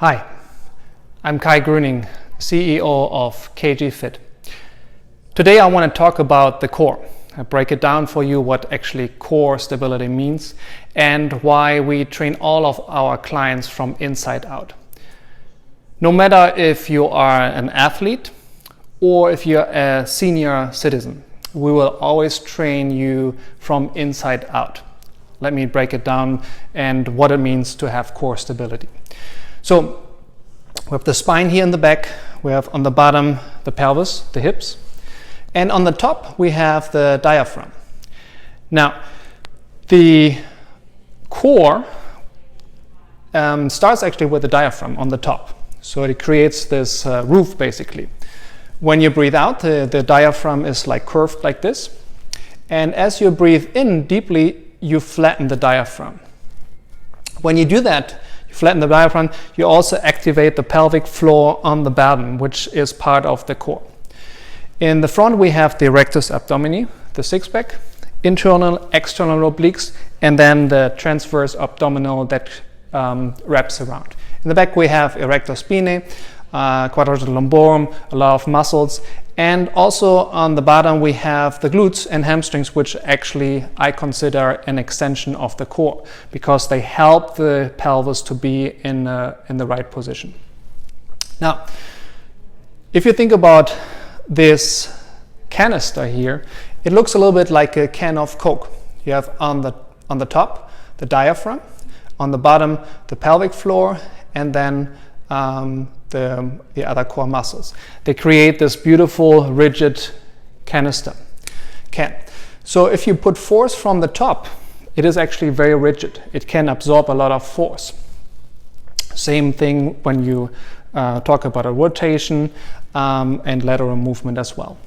Hi, I'm Kai Grüning, CEO of KG Fit. Today I want to talk about the core. I break it down for you what actually core stability means and why we train all of our clients from inside out. No matter if you are an athlete or if you're a senior citizen, we will always train you from inside out. Let me break it down and what it means to have core stability. So we have the spine here in the back, we have on the bottom the pelvis, the hips, and on the top we have the diaphragm. Now the core starts actually with the diaphragm on the top, so it creates this roof basically. When you breathe out, the diaphragm is like curved like this, and as you breathe in deeply, you flatten the diaphragm. When you do that, you flatten the diaphragm, you also activate the pelvic floor on the bottom, which is part of the core. In the front we have the rectus abdomini, the six-pack, internal, external obliques, and then the transverse abdominal that wraps around. In the back we have erector spinae, quadratus lumborum, a lot of muscles, and also on the bottom we have the glutes and hamstrings, which actually I consider an extension of the core because they help the pelvis to be in the right position. Now, if you think about this canister here, it looks a little bit like a can of Coke. You have on the top the diaphragm, on the bottom the pelvic floor, and then the other core muscles. They create this beautiful rigid canister can. So if you put force from the top, it is actually very rigid. It can absorb a lot of force. Same thing when you talk about a rotation and lateral movement as well.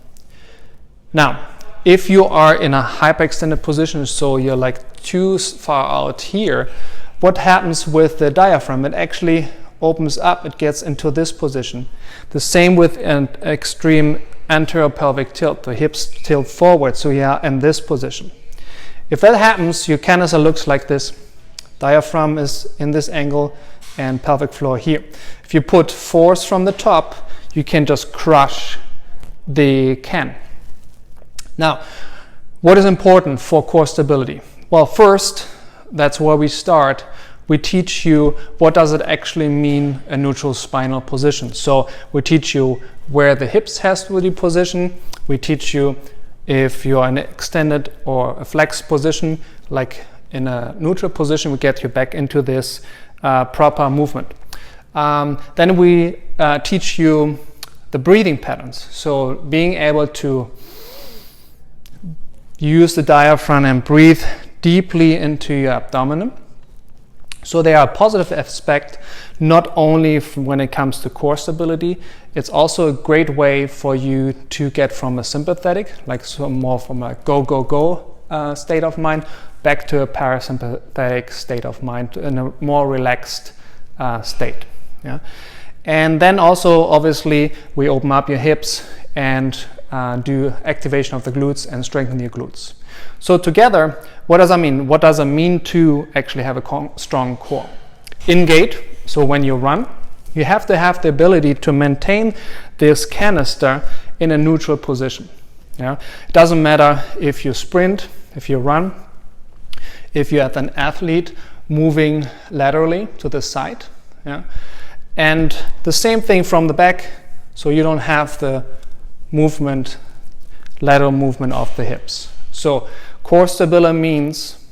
Now, if you are in a hyperextended position, so you're like too far out here, what happens with the diaphragm? It actually opens up, it gets into this position. The same with an extreme anterior pelvic tilt, the hips tilt forward, so you are in this position. If that happens, your canister looks like this. Diaphragm is in this angle and pelvic floor here. If you put force from the top, you can just crush the can. Now, what is important for core stability? Well, first, that's where we start. We teach you what does it actually mean a neutral spinal position. So we teach you where the hips has to be positioned. We teach you if you are in an extended or a flexed position, like in a neutral position, we get you back into this proper movement. Then we teach you the breathing patterns. So being able to use the diaphragm and breathe deeply into your abdomen. So they are a positive aspect, not only when it comes to core stability, it's also a great way for you to get from a sympathetic, like more from a go state of mind, back to a parasympathetic state of mind in a more relaxed state. Yeah? And then also, obviously, we open up your hips and do activation of the glutes and strengthen your glutes. So together, what does that mean? What does it mean to actually have a strong core? In gait, so when you run, you have to have the ability to maintain this canister in a neutral position. Yeah? It doesn't matter if you sprint, if you run, if you're an athlete moving laterally to the side. Yeah? And the same thing from the back, so you don't have the movement, lateral movement of the hips. So core stability means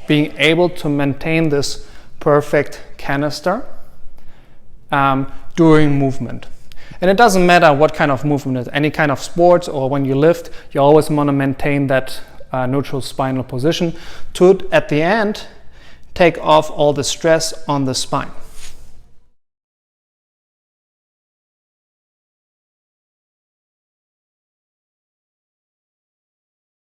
being able to maintain this perfect canister during movement. And it doesn't matter what kind of movement it is, any kind of sport or when you lift, you always want to maintain that neutral spinal position to, at the end, take off all the stress on the spine.